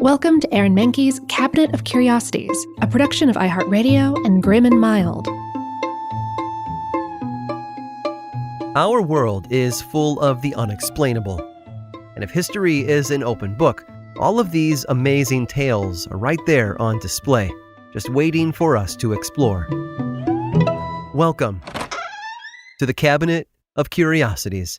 Welcome to Aaron Mahnke's Cabinet of Curiosities, a production of iHeartRadio and Grim and Mild. Our world is full of the unexplainable. And if history is an open book, all of these amazing tales are right there on display, just waiting for us to explore. Welcome to the Cabinet of Curiosities.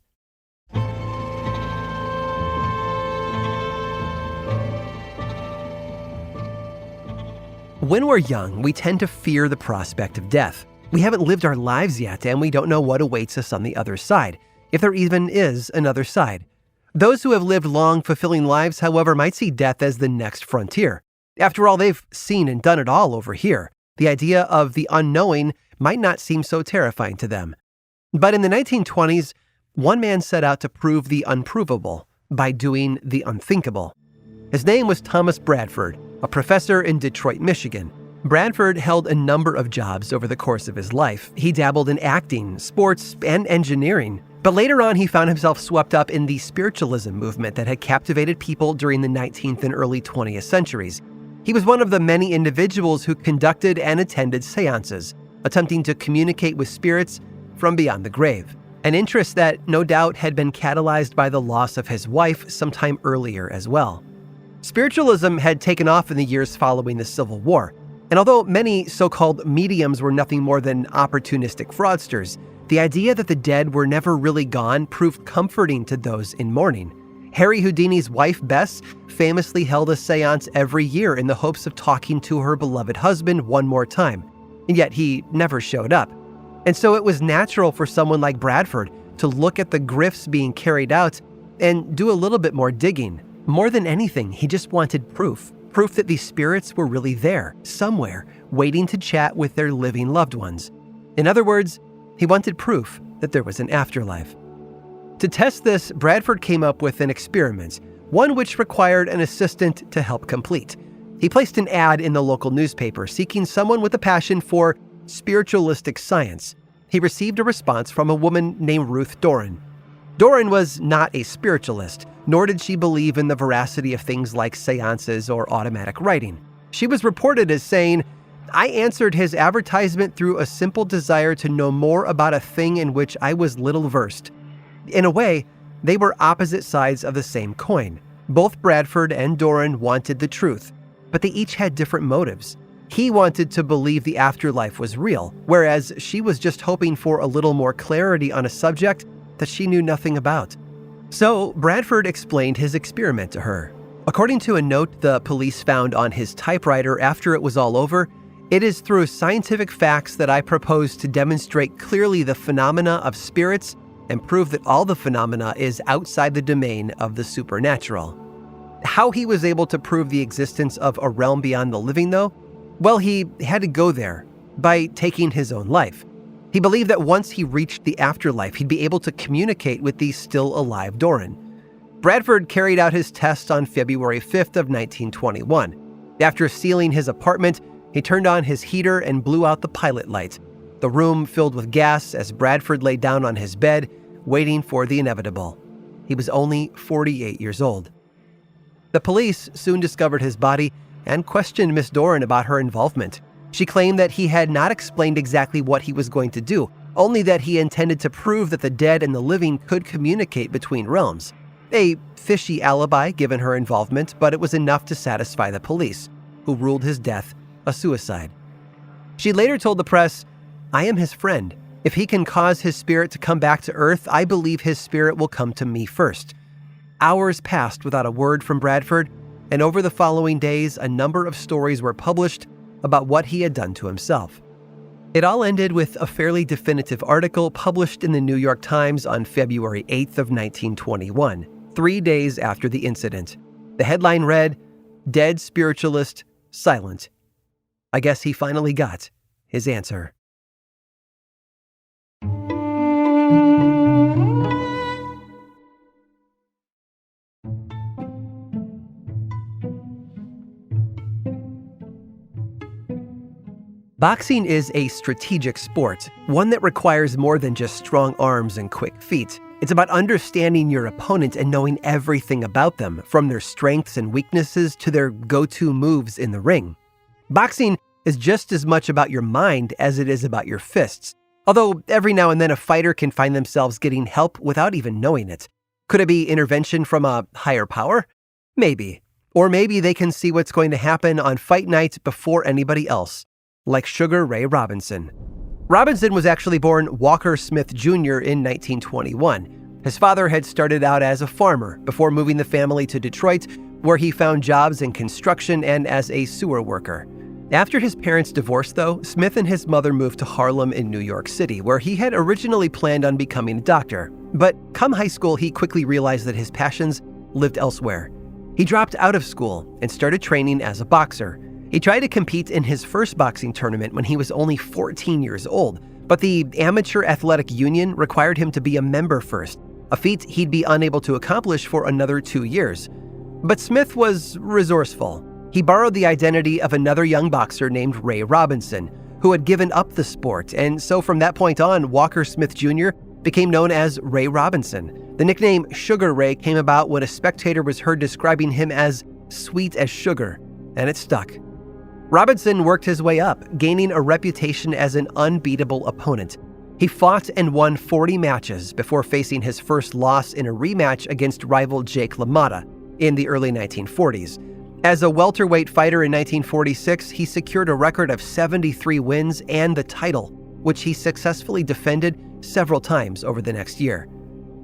When we're young, we tend to fear the prospect of death. We haven't lived our lives yet, and we don't know what awaits us on the other side, if there even is another side. Those who have lived long, fulfilling lives, however, might see death as the next frontier. After all, they've seen and done it all over here. The idea of the unknowing might not seem so terrifying to them. But in the 1920s, one man set out to prove the unprovable by doing the unthinkable. His name was Thomas Bradford, a professor in Detroit, Michigan. Bradford held a number of jobs over the course of his life. He dabbled in acting, sports, and engineering. But later on, he found himself swept up in the spiritualism movement that had captivated people during the 19th and early 20th centuries. He was one of the many individuals who conducted and attended seances, attempting to communicate with spirits from beyond the grave. An interest that no doubt had been catalyzed by the loss of his wife sometime earlier as well. Spiritualism had taken off in the years following the Civil War, and although many so-called mediums were nothing more than opportunistic fraudsters, the idea that the dead were never really gone proved comforting to those in mourning. Harry Houdini's wife, Bess, famously held a seance every year in the hopes of talking to her beloved husband one more time, and yet he never showed up. And so it was natural for someone like Bradford to look at the grifts being carried out and do a little bit more digging. More than anything, he just wanted proof that these spirits were really there, somewhere, waiting to chat with their living loved ones. In other words, he wanted proof that there was an afterlife. To test this, Bradford came up with an experiment, one which required an assistant to help complete. He placed an ad in the local newspaper seeking someone with a passion for spiritualistic science. He received a response from a woman named Ruth Doran. Doran was not a spiritualist, nor did she believe in the veracity of things like seances or automatic writing. She was reported as saying, "I answered his advertisement through a simple desire to know more about a thing in which I was little versed." In a way, they were opposite sides of the same coin. Both Bradford and Doran wanted the truth, but they each had different motives. He wanted to believe the afterlife was real, whereas she was just hoping for a little more clarity on a subject that she knew nothing about. So Bradford explained his experiment to her. According to a note the police found on his typewriter after it was all over, "It is through scientific facts that I propose to demonstrate clearly the phenomena of spirits and prove that all the phenomena is outside the domain of the supernatural." How he was able to prove the existence of a realm beyond the living, though? Well, he had to go there by taking his own life. He believed that once he reached the afterlife, he'd be able to communicate with the still alive Doran. Bradford carried out his test on February 5th of 1921. After sealing his apartment, he turned on his heater and blew out the pilot light. The room filled with gas as Bradford lay down on his bed, waiting for the inevitable. He was only 48 years old. The police soon discovered his body and questioned Miss Doran about her involvement. She claimed that he had not explained exactly what he was going to do, only that he intended to prove that the dead and the living could communicate between realms. A fishy alibi given her involvement, but it was enough to satisfy the police, who ruled his death a suicide. She later told the press, "I am his friend. If he can cause his spirit to come back to Earth, I believe his spirit will come to me first." Hours passed without a word from Bradford, and over the following days, a number of stories were published about what he had done to himself. It all ended with a fairly definitive article published in the New York Times on February 8th of 1921, 3 days after the incident. The headline read, "Dead Spiritualist Silent." I guess he finally got his answer. Boxing is a strategic sport, one that requires more than just strong arms and quick feet. It's about understanding your opponent and knowing everything about them, from their strengths and weaknesses to their go-to moves in the ring. Boxing is just as much about your mind as it is about your fists, although every now and then a fighter can find themselves getting help without even knowing it. Could it be intervention from a higher power? Maybe. Or maybe they can see what's going to happen on fight night before anybody else, like Sugar Ray Robinson. Robinson was actually born Walker Smith Jr. in 1921. His father had started out as a farmer before moving the family to Detroit, where he found jobs in construction and as a sewer worker. After his parents divorced, though, Smith and his mother moved to Harlem in New York City, where he had originally planned on becoming a doctor. But come high school, he quickly realized that his passions lived elsewhere. He dropped out of school and started training as a boxer. He tried to compete in his first boxing tournament when he was only 14 years old, but the Amateur Athletic Union required him to be a member first, a feat he'd be unable to accomplish for another 2 years. But Smith was resourceful. He borrowed the identity of another young boxer named Ray Robinson, who had given up the sport, and so from that point on, Walker Smith Jr. became known as Ray Robinson. The nickname Sugar Ray came about when a spectator was heard describing him as sweet as sugar, and it stuck. Robinson worked his way up, gaining a reputation as an unbeatable opponent. He fought and won 40 matches before facing his first loss in a rematch against rival Jake LaMotta in the early 1940s. As a welterweight fighter in 1946, he secured a record of 73 wins and the title, which he successfully defended several times over the next year.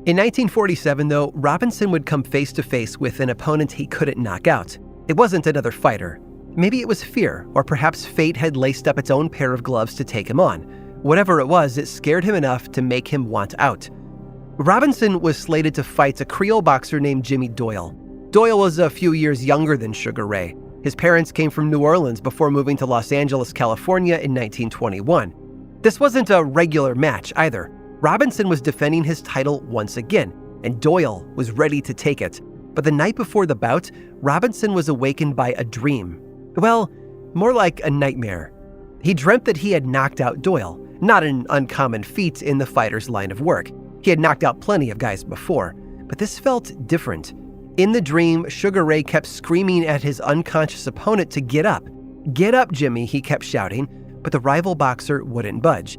In 1947, though, Robinson would come face-to-face with an opponent he couldn't knock out. It wasn't another fighter. Maybe it was fear, or perhaps fate had laced up its own pair of gloves to take him on. Whatever it was, it scared him enough to make him want out. Robinson was slated to fight a Creole boxer named Jimmy Doyle. Doyle was a few years younger than Sugar Ray. His parents came from New Orleans before moving to Los Angeles, California in 1921. This wasn't a regular match either. Robinson was defending his title once again, and Doyle was ready to take it. But the night before the bout, Robinson was awakened by a dream. Well, more like a nightmare. He dreamt that he had knocked out Doyle, not an uncommon feat in the fighter's line of work. He had knocked out plenty of guys before, but this felt different. In the dream, Sugar Ray kept screaming at his unconscious opponent to get up. "Get up, Jimmy," he kept shouting, but the rival boxer wouldn't budge.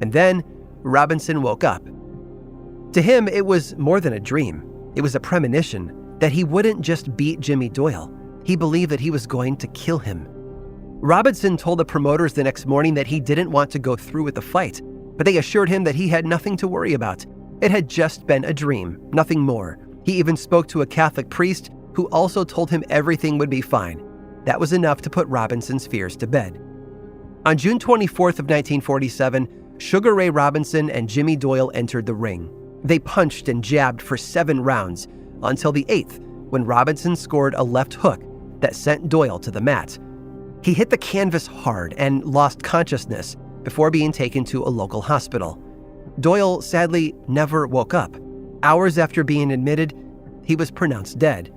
And then Robinson woke up. To him, it was more than a dream. It was a premonition that he wouldn't just beat Jimmy Doyle. He believed that he was going to kill him. Robinson told the promoters the next morning that he didn't want to go through with the fight, but they assured him that he had nothing to worry about. It had just been a dream, nothing more. He even spoke to a Catholic priest who also told him everything would be fine. That was enough to put Robinson's fears to bed. On June 24th of 1947, Sugar Ray Robinson and Jimmy Doyle entered the ring. They punched and jabbed for 7 rounds until the 8th, when Robinson scored a left hook that sent Doyle to the mat. He hit the canvas hard and lost consciousness before being taken to a local hospital. Doyle sadly never woke up. Hours after being admitted, he was pronounced dead.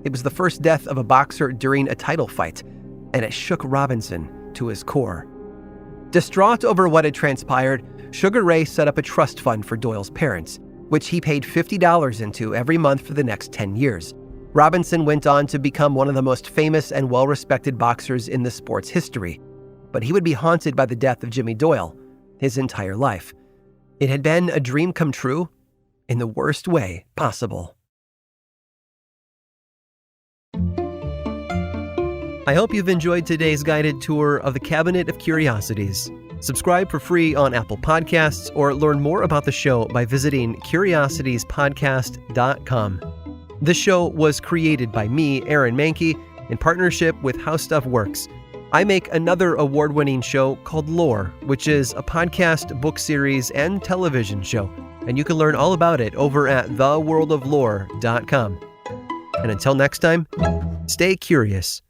It was the first death of a boxer during a title fight, and it shook Robinson to his core. Distraught over what had transpired, Sugar Ray set up a trust fund for Doyle's parents, which he paid $50 into every month for the next 10 years. Robinson went on to become one of the most famous and well-respected boxers in the sport's history, but he would be haunted by the death of Jimmy Doyle his entire life. It had been a dream come true in the worst way possible. I hope you've enjoyed today's guided tour of the Cabinet of Curiosities. Subscribe for free on Apple Podcasts or learn more about the show by visiting curiositiespodcast.com. This show was created by me, Aaron Mahnke, in partnership with How Stuff Works. I make another award-winning show called Lore, which is a podcast, book series, and television show, and you can learn all about it over at theworldoflore.com. And until next time, stay curious.